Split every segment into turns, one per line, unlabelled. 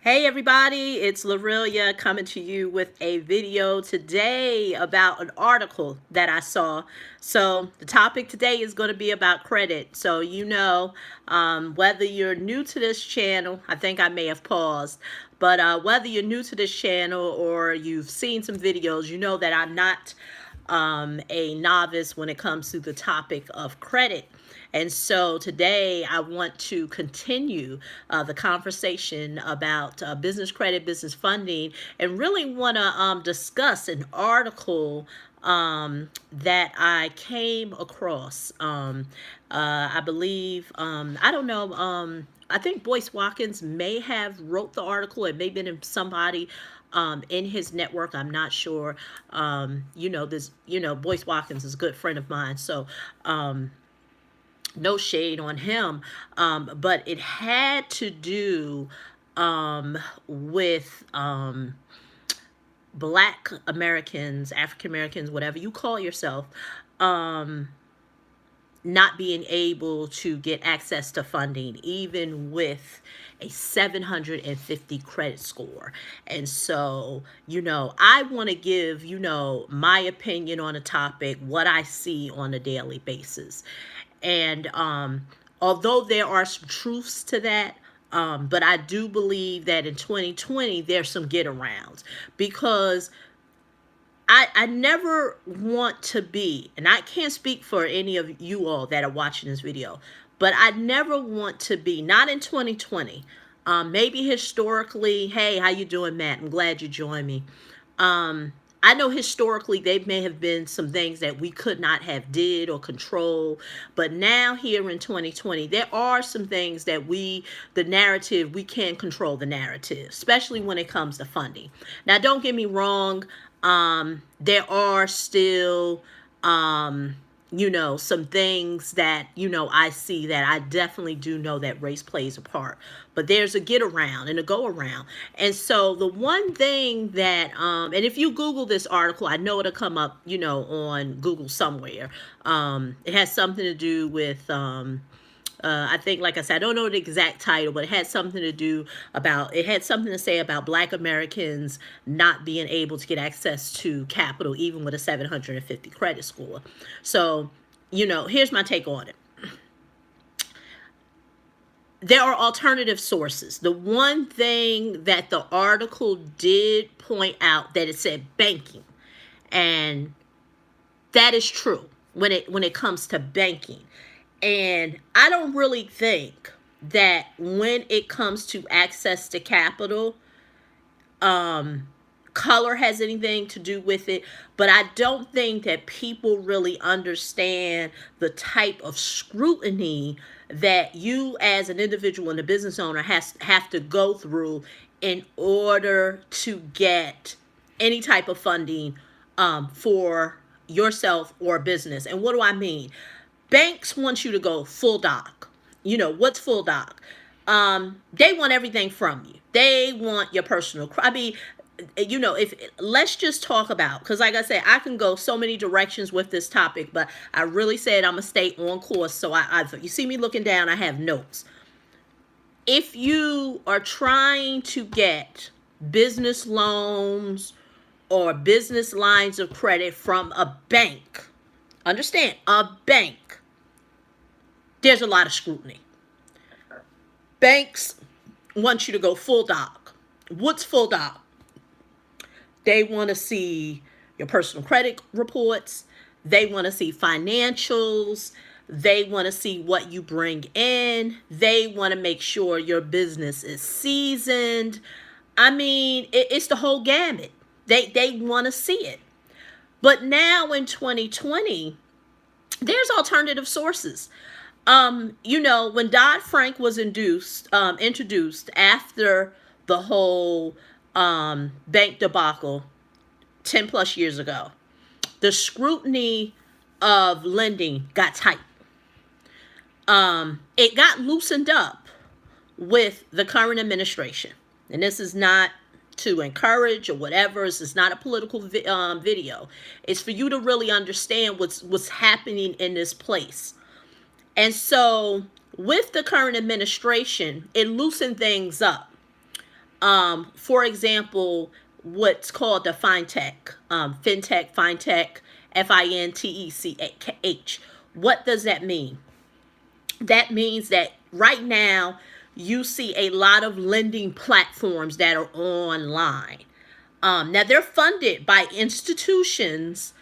Hey everybody, it's Lorelia coming to you with a video today about an article that I saw. So the topic today is going to be about credit. So whether you're new to this channel, I think I may have paused, but whether you're new to this channel or you've seen some videos, you know that I'm not a novice when it comes to the topic of credit. And so today I want to continue the conversation about business credit, business funding, and really want to discuss an article that I came across. I believe, I don't know, I think Boyce Watkins may have wrote the article. It may have been in somebody in his network. I'm not sure. Boyce Watkins is a good friend of mine. So, no shade on him. But it had to do with Black Americans, African Americans, whatever you call yourself, um, not being able to get access to funding, even with a 750 credit score. And so, I want to give, my opinion on a topic, what I see on a daily basis. And although there are some truths to that, but I do believe that in 2020, there's some get arounds because I never want to be, and I can't speak for any of you all that are watching this video, but I never want to be, not in 2020, maybe historically. Hey, how you doing, Matt? I'm glad you joined me. I know historically there may have been some things that we could not have did or control, but now here in 2020, there are some things that the narrative, we can control the narrative, especially when it comes to funding. Now, don't get me wrong. There are still, some things that, I see that I definitely do know that race plays a part. But there's a get around and a go around. And so the one thing that, and if you Google this article, I know it'll come up, on Google somewhere. It has something to do with, I think, like I said, I don't know the exact title, but it had something to say about Black Americans not being able to get access to capital, even with a 750 credit score. So, here's my take on it. There are alternative sources. The one thing that the article did point out, that it said banking, and that is true when it comes to banking. And I don't really think that when it comes to access to capital, color has anything to do with it. But I don't think that people really understand the type of scrutiny that you as an individual and a business owner have to go through in order to get any type of funding for yourself or business. And what do I mean? Banks want you to go full doc. What's full doc? They want everything from you. They want your personal. I mean, if let's just talk about, because like I said, I can go so many directions with this topic, but I really said I'm gonna stay on course. So you see me looking down, I have notes. If you are trying to get business loans or business lines of credit from a bank, understand, a bank, there's a lot of scrutiny. Banks want you to go full doc. What's full doc? They want to see your personal credit reports. They want to see financials. They want to see what you bring in. They want to make sure your business is seasoned. I mean, it's the whole gamut. They want to see it. But now in 2020, there's alternative sources. When Dodd-Frank was introduced after the whole bank debacle 10 plus years ago, the scrutiny of lending got tight. It got loosened up with the current administration. And this is not to encourage or whatever. This is not a political video. It's for you to really understand what's happening in this place. And so with the current administration, it loosened things up. For example, what's called the fintech, FINTECH. What does that mean? That means that right now you see a lot of lending platforms that are online. Now they're funded by institutions,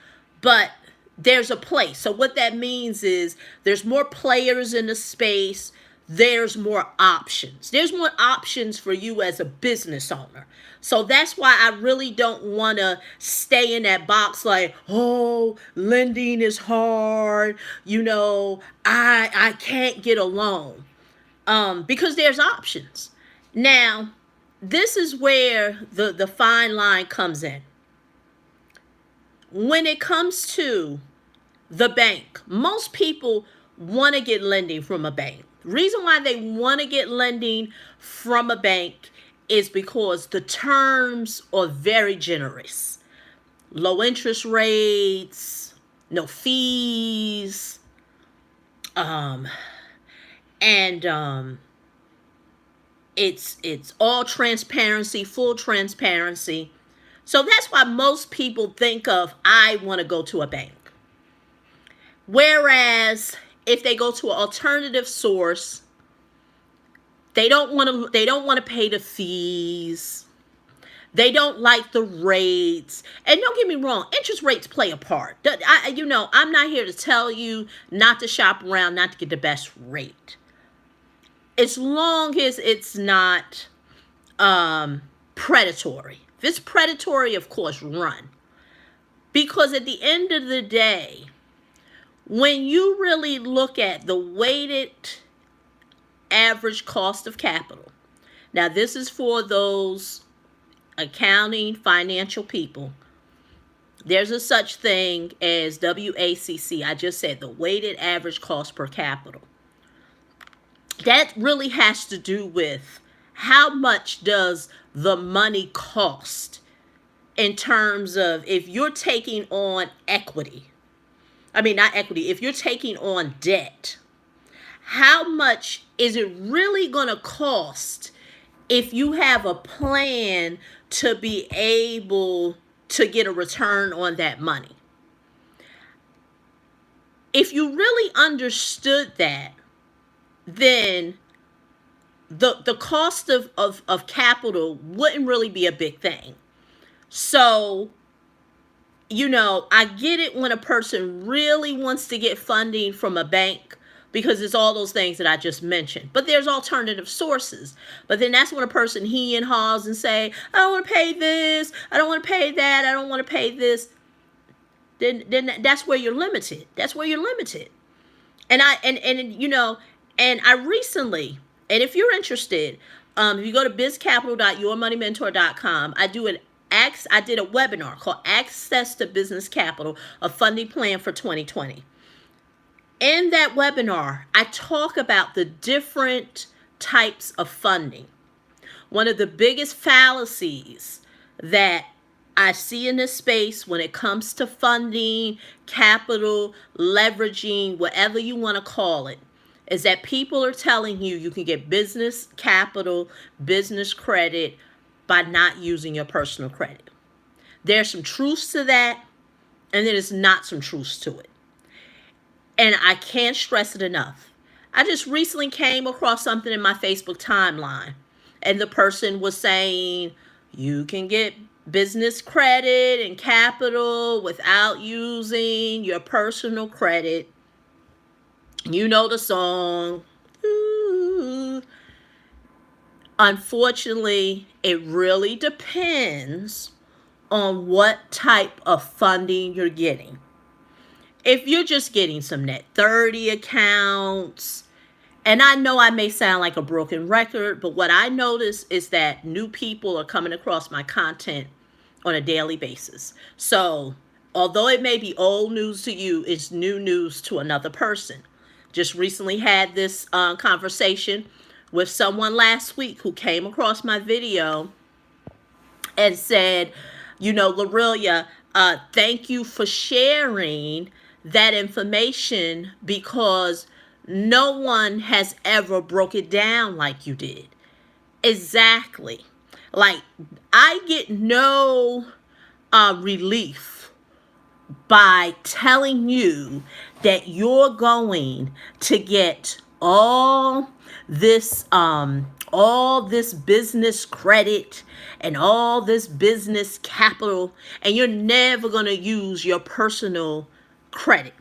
but there's a place. So what that means is there's more players in the space. There's more options. There's more options for you as a business owner. So that's why I really don't want to stay in that box like, oh, lending is hard. I can't get a loan. Because there's options. Now, this is where the fine line comes in. When it comes to the bank, most people want to get lending from a bank. The reason why they want to get lending from a bank is because the terms are very generous. Low interest rates, no fees, and it's all transparency, full transparency. So that's why most people think of, I want to go to a bank. Whereas if they go to an alternative source, they don't want to pay the fees. They don't like the rates. And don't get me wrong, interest rates play a part. I'm not here to tell you not to shop around, not to get the best rate. As long as it's not predatory. If it's predatory, of course, run. Because at the end of the day, when you really look at the weighted average cost of capital, now this is for those accounting, financial people. There's a such thing as WACC. I just said the weighted average cost per capital. That really has to do with how much does the money cost in terms of if you're taking on equity. I mean, not equity. If you're taking on debt, how much is it really going to cost if you have a plan to be able to get a return on that money? If you really understood that, then the cost of capital wouldn't really be a big thing. So, I get it when a person really wants to get funding from a bank because it's all those things that I just mentioned. But there's alternative sources. But then that's when a person he and haws and say, I don't want to pay this, I don't want to pay that, I don't want to pay this. Then that's where you're limited. That's where you're limited. And I recently, and if you're interested, if you go to bizcapital.yourmoneymentor.com, I did a webinar called Access to Business Capital, a funding plan for 2020. In that webinar, I talk about the different types of funding. One of the biggest fallacies that I see in this space when it comes to funding, capital, leveraging, whatever you want to call it, is that people are telling you you can get business capital, business credit by not using your personal credit. There's some truths to that, and there's not some truths to it. And I can't stress it enough. I just recently came across something in my Facebook timeline, and the person was saying you can get business credit and capital without using your personal credit. You know the song. Ooh. Unfortunately, it really depends on what type of funding you're getting. If you're just getting some net 30 accounts, and I know I may sound like a broken record, but what I notice is that new people are coming across my content on a daily basis. So, although it may be old news to you, it's new news to another person. Just recently had this conversation with someone last week who came across my video and said, Lorelia, thank you for sharing that information because no one has ever broke it down like you did. Exactly. Like, I get no relief by telling you that you're going to get all this business credit and all this business capital, and you're never going to use your personal credit.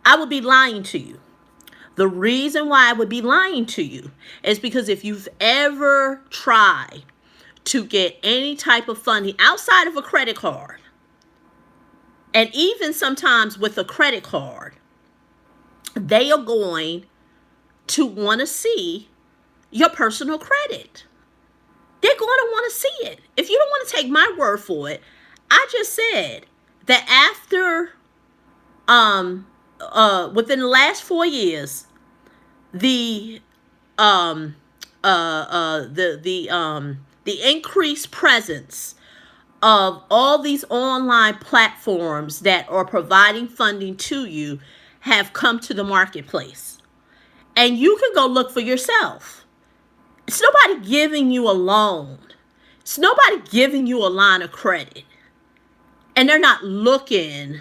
I would be lying to you. The reason why I would be lying to you is because if you've ever tried to get any type of funding outside of a credit card, and even sometimes with a credit card, they are going to want to see your personal credit. They're going to want to see it. If you don't want to take my word for it, I just said that after within the last 4 years, the the increased presence of all these online platforms that are providing funding to you have come to the marketplace. And you can go look for yourself. It's nobody giving you a loan. It's nobody giving you a line of credit. And they're not looking.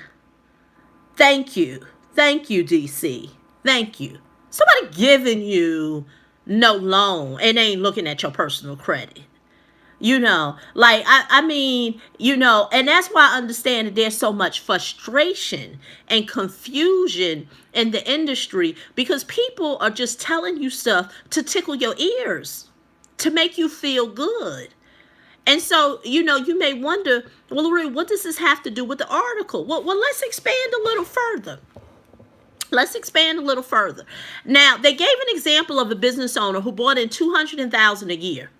Thank you. Thank you, DC. Thank you. Somebody giving you no loan and ain't looking at your personal credit. Like, I mean, and that's why I understand that there's so much frustration and confusion in the industry, because people are just telling you stuff to tickle your ears, to make you feel good. And so, you may wonder, well, Lorraine, what does this have to do with the article? Well, let's expand a little further. Let's expand a little further. Now, they gave an example of a business owner who brought in $200,000 a year.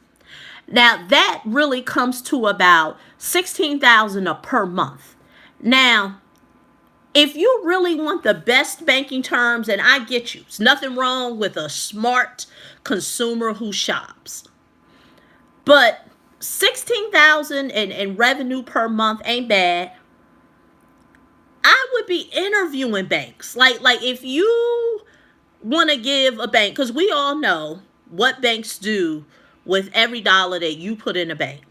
Now, that really comes to about $16,000 per month. Now, if you really want the best banking terms, and I get you, there's nothing wrong with a smart consumer who shops. But $16,000 in revenue per month ain't bad. I would be interviewing banks. Like if you want to give a bank, because we all know what banks do with every dollar that you put in a bank.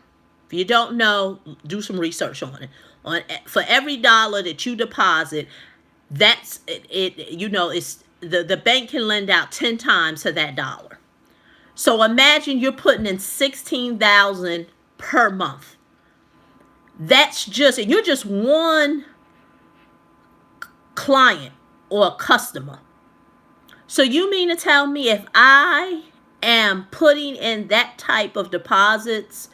If you don't know, do some research on it. For every dollar that you deposit, that's it. It's the bank can lend out 10 times to that dollar. So imagine you're putting in $16,000 per month. That's just, and you're just one client or a customer. So you mean to tell me if I am putting in that type of deposits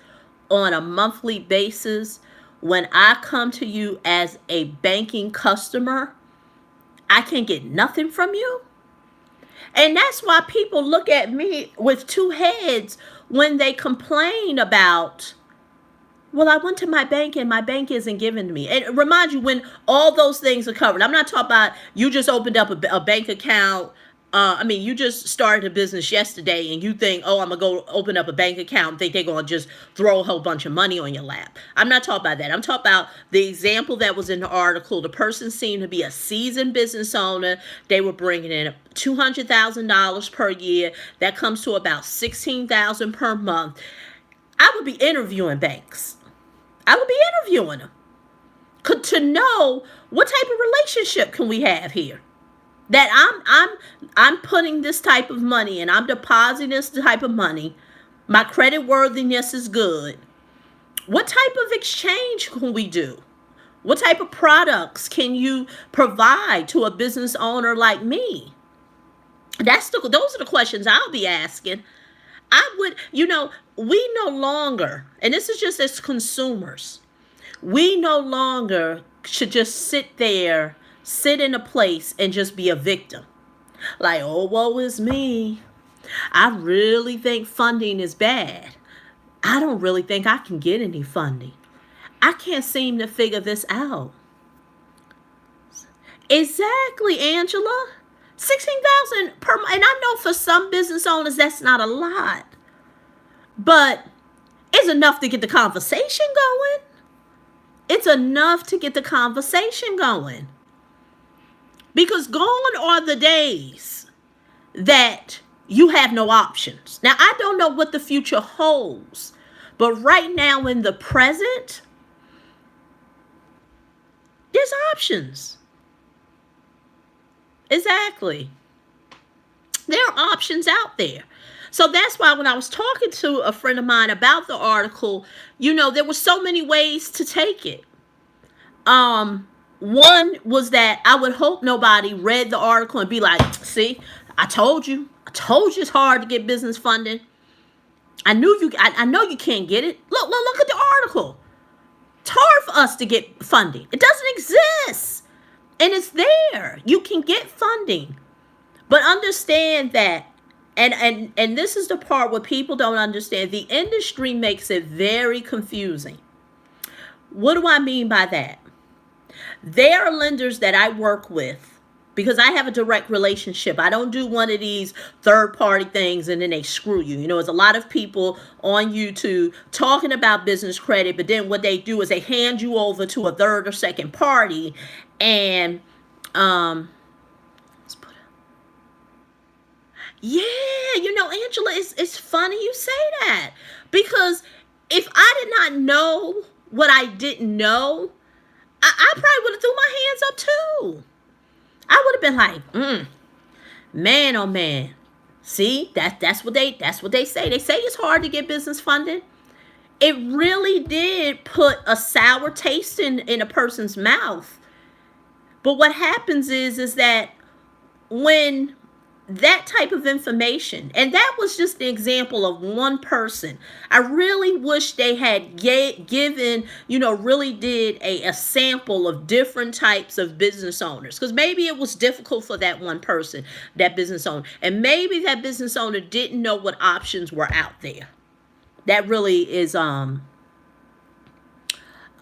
on a monthly basis, when I come to you as a banking customer, I can get nothing from you? And that's why people look at me with two heads when they complain about, well, I went to my bank and my bank isn't giving to me. And remind you, when all those things are covered, I'm not talking about you just opened up a bank account. You just started a business yesterday and you think, oh, I'm going to go open up a bank account and think they're going to just throw a whole bunch of money on your lap. I'm not talking about that. I'm talking about the example that was in the article. The person seemed to be a seasoned business owner. They were bringing in $200,000 per year. That comes to about $16,000 per month. I would be interviewing banks. I would be interviewing them to know what type of relationship can we have here. That I'm putting this type of money and I'm depositing this type of money. My credit worthiness is good. What type of exchange can we do? What type of products can you provide to a business owner like me? Those are the questions I'll be asking. I would, we no longer, and this is just as consumers, we no longer should just sit in a place and just be a victim. Like, oh, woe is me. I really think funding is bad. I don't really think I can get any funding. I can't seem to figure this out. Exactly, Angela. 16,000 per month. And I know for some business owners that's not a lot. But it's enough to get the conversation going. It's enough to get the conversation going. Because gone are the days that you have no options. Now, I don't know what the future holds, But right now in the present, there's options. Exactly. There are options out there. So that's why when I was talking to a friend of mine about the article, there were so many ways to take it. Um, One was that I would hope nobody read the article and be like, "See, I told you. I told you it's hard to get business funding. I knew you. I know you can't get it. Look at the article. It's hard for us to get funding. It doesn't exist, and it's there. You can get funding, but understand that." And this is the part where people don't understand. The industry makes it very confusing. What do I mean by that? There are lenders that I work with because I have a direct relationship. I don't do one of these third party things and then they screw you. There's a lot of people on YouTube talking about business credit, but then what they do is they hand you over to a third or second party and let's put yeah, Angela, it's funny you say that because if I did not know what I didn't know, I probably would have threw my hands up too. I would have been like, man, oh man. See, that's what they say. They say it's hard to get business funding. It really did put a sour taste in a person's mouth. But what happens is that when that type of information, and that was just the example of one person. I really wish they had given, really did a sample of different types of business owners, because maybe it was difficult for that one person, that business owner, and maybe that business owner didn't know what options were out there. That really is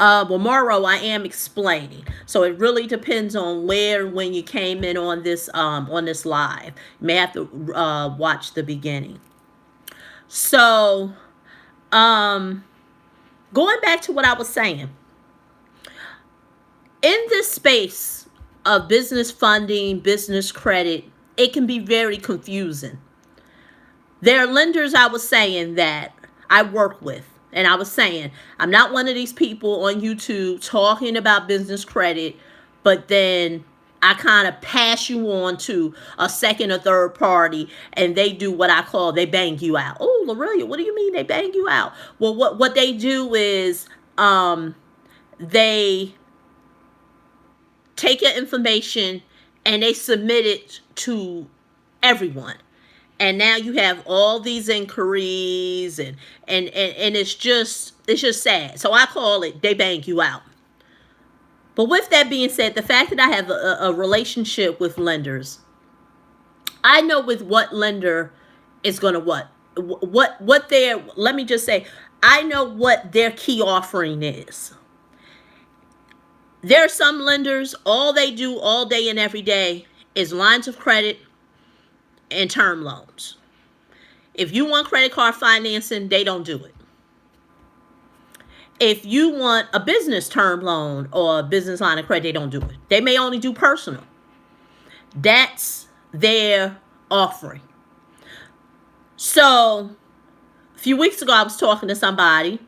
well, Morrow, I am explaining. So it really depends on where, when you came in on this live. You may have to watch the beginning. So, going back to what I was saying, in this space of business funding, business credit, it can be very confusing. There are lenders, I was saying, that I work with. And I was saying, I'm not one of these people on YouTube talking about business credit, but then I kind of pass you on to a second or third party, and they do what I call, they bang you out. Oh, Lorelia, what do you mean they bang you out? Well, what they do is they take your information and they submit it to everyone. And now you have all these inquiries and it's just sad. So I call it, they bang you out. But with that being said, the fact that I have a relationship with lenders, I know with what lender is going to what their, let me just say, I know what their key offering is. There are some lenders, all they do all day and every day is lines of credit and term loans. If you want credit card financing, they don't do it. If you want a business term loan or a business line of credit, they don't do it. They may only do personal. That's their offering. So, a few weeks ago, I was talking to somebody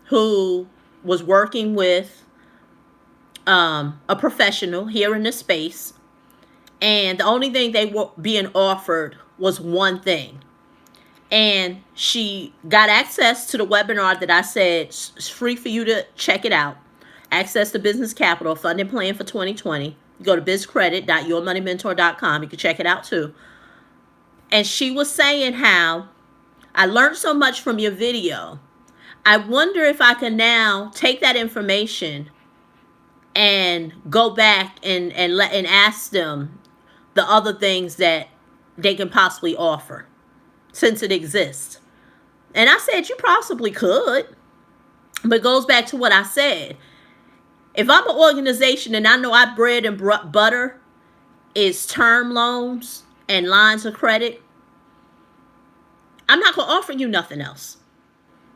who was working with a professional here in this space, and the only thing they were being offered was one thing. And she got access to the webinar that I said it's free for you to check it out. Access to Business Capital Funding Plan for 2020. You go to bizcredit.yourmoneymentor.com. You can check it out too. And she was saying how I learned so much from your video. I wonder if I can now take that information and go back and ask them the other things that they can possibly offer since it exists. And I said, you possibly could. But it goes back to what I said. If I'm an organization and I know our bread and butter is term loans and lines of credit, I'm not going to offer you nothing else.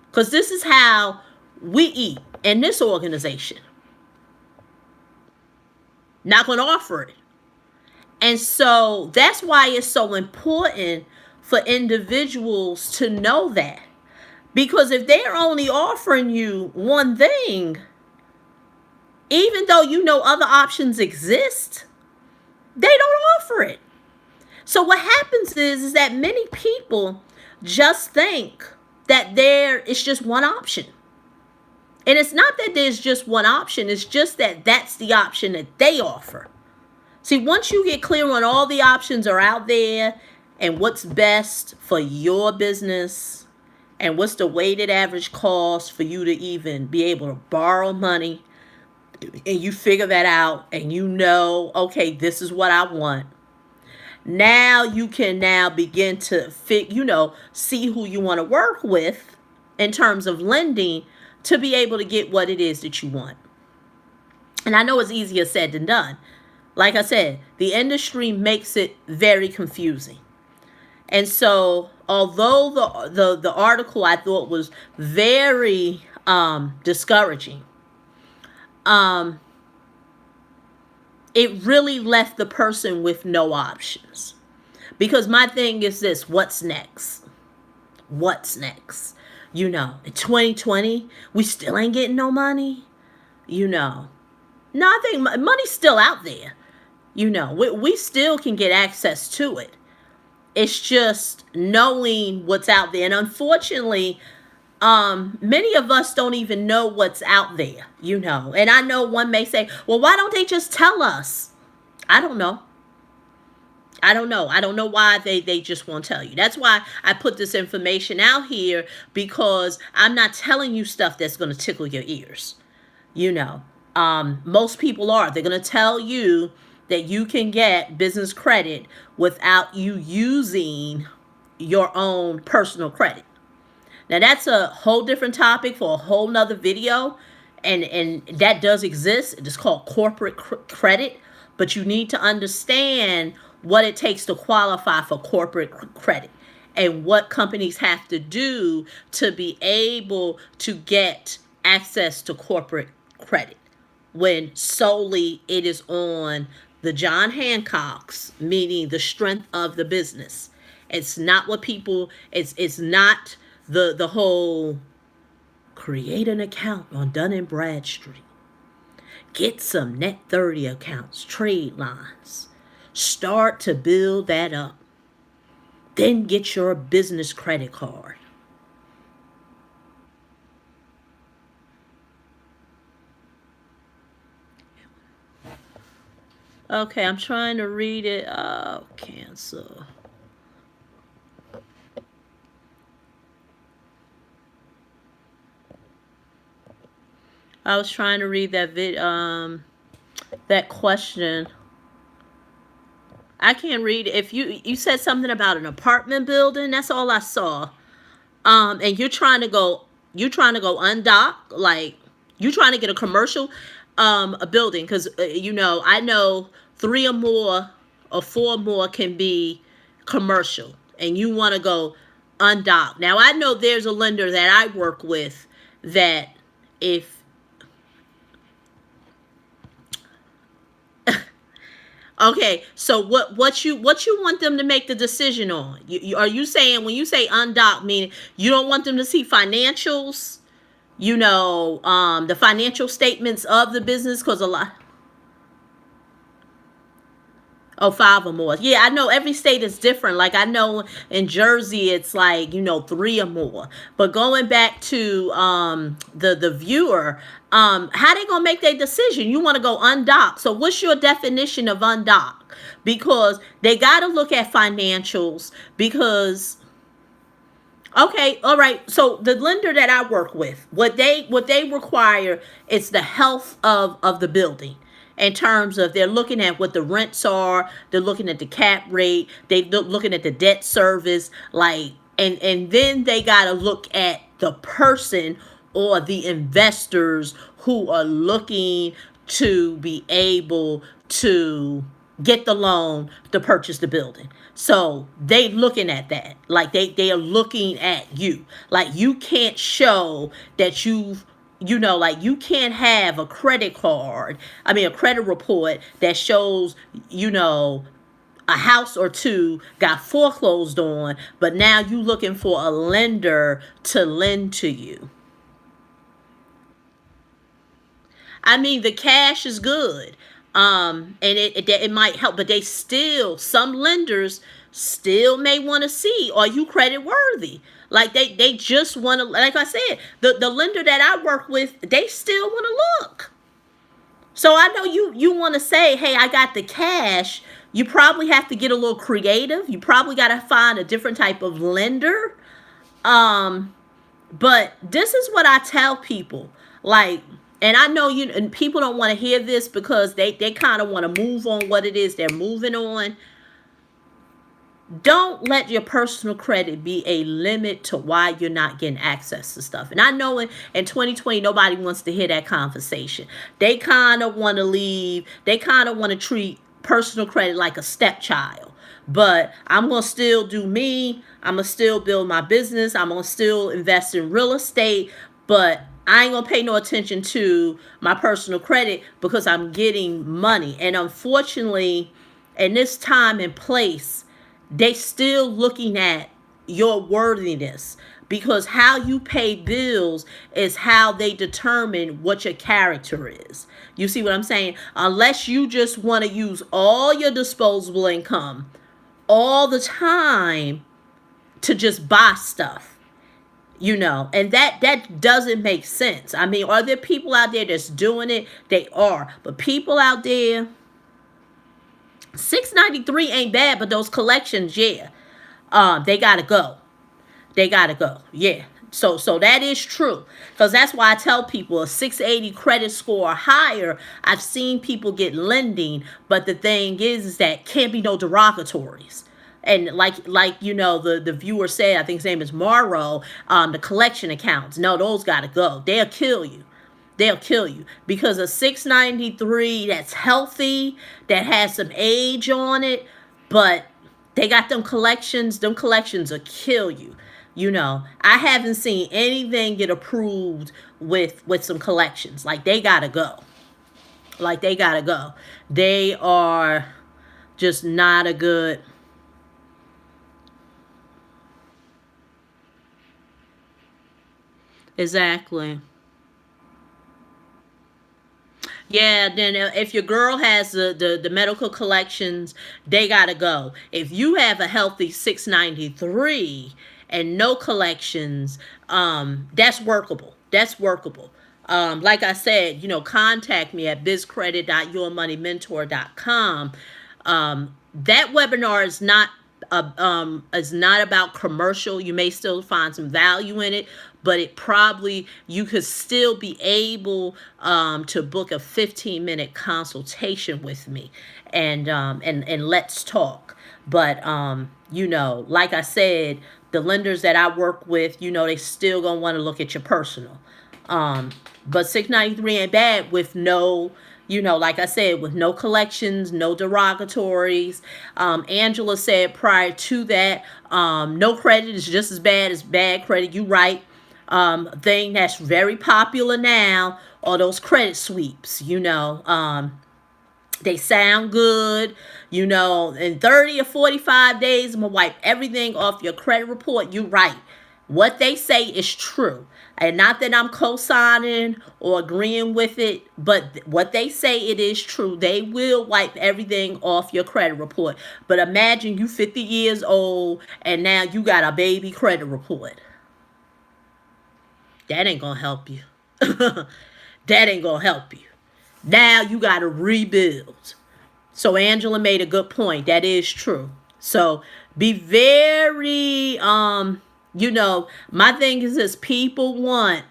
Because this is how we eat in this organization. Not going to offer it. And so that's why it's so important for individuals to know that. Because if they're only offering you one thing, even though you know other options exist, they don't offer it. So what happens is that many people just think that there is just one option. And it's not that there's just one option, it's just that that's the option that they offer. See, once you get clear on all the options are out there and what's best for your business and what's the weighted average cost for you to even be able to borrow money, and you figure that out and you know, okay, this is what I want. Now you can now begin to see who you want to work with in terms of lending to be able to get what it is that you want. And I know it's easier said than done. Like I said, the industry makes it very confusing. And so, although the article I thought was very discouraging, um, it really left the person with no options. Because my thing is this: what's next? What's next? In 2020, we still ain't getting no money. You know, no, I think money's still out there. We still can get access to it. It's just knowing what's out there. And unfortunately, many of us don't even know what's out there. And I know one may say, well, why don't they just tell us? I don't know. I don't know. I don't know why they just won't tell you. That's why I put this information out here, because I'm not telling you stuff that's going to tickle your ears. Most people are. They're going to tell you that you can get business credit without you using your own personal credit. Now that's a whole different topic for a whole nother video, and that does exist. It is called corporate credit, but you need to understand what it takes to qualify for corporate credit and what companies have to do to be able to get access to corporate credit, when solely it is on the John Hancocks, meaning the strength of the business. It's not what people, it's not the whole create an account on Dun and Bradstreet. Get some net 30 accounts, trade lines. Start to build that up. Then get your business credit card. Okay, I'm trying to read it. Oh, cancel. I was trying to read that question. I can't read it. If you said something about an apartment building, that's all I saw. And you're trying to go undock, like you're trying to get a commercial a building, because I know 3 or 4 more can be commercial, and you want to go undock. Now I know there's a lender that I work with that if okay, so what you want them to make the decision on? Are you saying, when you say undock, meaning you don't want them to see financials? The financial statements of the business, because a lot. Oh, 5 or more. Yeah, I know every state is different. Like I know in Jersey, it's like 3 or more. But going back to the viewer, how they gonna make their decision? You want to go undock. So what's your definition of undock? Because they got to look at financials. Because okay, all right. So the lender that I work with, what they require is the health of the building. In terms of, they're looking at what the rents are, they're looking at the cap rate, looking at the debt service, like, and then they gotta look at the person or the investors who are looking to be able to get the loan to purchase the building. So they looking at that. Like they are looking at you. Like you can't show that like you can't have a credit report that shows, a house or two got foreclosed on, but now you looking for a lender to lend to you. I mean, the cash is good. And it might help, but they still, some lenders still may want to see, are you credit worthy? Like they just want to, like I said, the lender that I work with, they still want to look. So I know you want to say, hey, I got the cash. You probably have to get a little creative. You probably got to find a different type of lender. Um, but this is what I tell people. Like, and I know you and people don't want to hear this because they kind of want to move on what it is they're moving on. Don't let your personal credit be a limit to why you're not getting access to stuff. And I know in 2020, nobody wants to hear that conversation. They kind of want to leave. They kind of want to treat personal credit like a stepchild. But I'm going to still do me. I'm going to still build my business. I'm going to still invest in real estate. But I ain't going to pay no attention to my personal credit because I'm getting money. And unfortunately, in this time and place, they still looking at your worthiness, because how you pay bills is how they determine what your character is. You see what I'm saying? Unless you just want to use all your disposable income all the time to just buy stuff, and that doesn't make sense. I mean, are there people out there that's doing it? They are. But people out there, 693 ain't bad, but those collections, yeah, they gotta go. They gotta go. Yeah. So that is true. Because that's why I tell people a 680 credit score or higher, I've seen people get lending, but the thing is that can't be no derogatories. And the viewer said, I think his name is Morrow, the collection accounts. No, those gotta go. They'll kill you. They'll kill you because a 693 that's healthy, that has some age on it, but they got them collections. Them collections will kill you. I haven't seen anything get approved with some collections. Like they gotta go. Like they gotta go. They are just not a good. Exactly. Yeah, then if your girl has the medical collections, they gotta go. If you have a healthy 693 and no collections, that's workable. That's workable. Like I said, contact me at bizcredit.yourmoneymentor.com. That webinar is not about commercial. You may still find some value in it, but it probably you could still be able to book a 15-minute consultation with me, and let's talk. But like I said, the lenders that I work with, they still gonna want to look at your personal. Um, but 693 ain't bad with no, like I said, with no collections, no derogatories. Angela said prior to that, no credit is just as bad as bad credit. You right. Thing that's very popular now are those credit sweeps. They sound good. In 30 or 45 days, I'm going to wipe everything off your credit report. You right. What they say is true. And not that I'm co-signing or agreeing with it, but what they say, it is true. They will wipe everything off your credit report. But imagine you 50 years old and now you got a baby credit report. That ain't gonna help you. That ain't gonna help you. Now you gotta rebuild. So Angela made a good point. That is true. So be very my thing is this: people want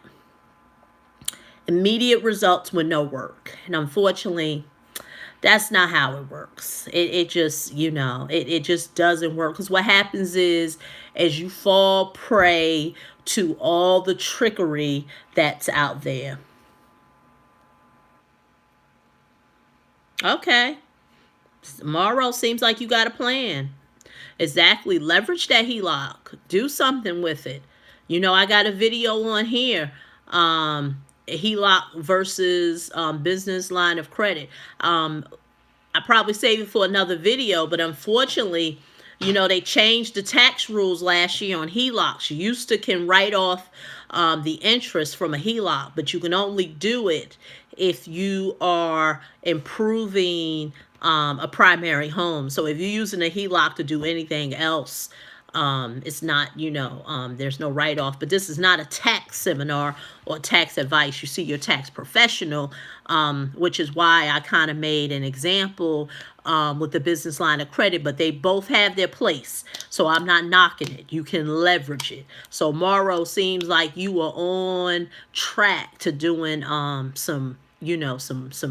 immediate results with no work. And unfortunately, that's not how it works. It just, it just doesn't work. Because what happens is, as you fall prey to all the trickery that's out there. Okay. Tomorrow seems like you got a plan. Exactly. Leverage that HELOC. Do something with it. I got a video on here. HELOC versus business line of credit. I probably save it for another video, but unfortunately, they changed the tax rules last year on HELOCs. You used to can write off the interest from a HELOC, but you can only do it if you are improving a primary home. So if you're using a HELOC to do anything else, it's not, there's no write off. But this is not a tax seminar or tax advice. You see your tax professional, which is why I kind of made an example with the business line of credit, but they both have their place. So I'm not knocking it. You can leverage it. So Morrow seems like you are on track to doing some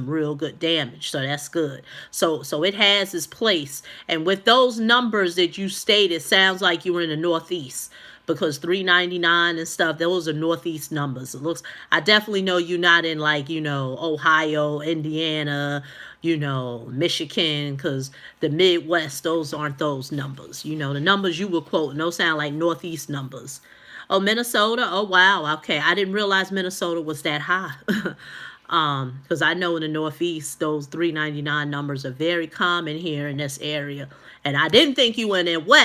real good damage, so that's good. So it has its place, and with those numbers that you stated, sounds like you were in the Northeast, because 399 and stuff, those are Northeast numbers. It looks, I definitely know you're not in like Ohio, Indiana, Michigan, because the Midwest, those aren't those numbers. The numbers you were quoting, those sound like Northeast numbers. Oh, Minnesota. Oh, wow. Okay, I didn't realize Minnesota was that high. Because I know in the Northeast, those 399 numbers are very common here in this area. And I didn't think you went in West.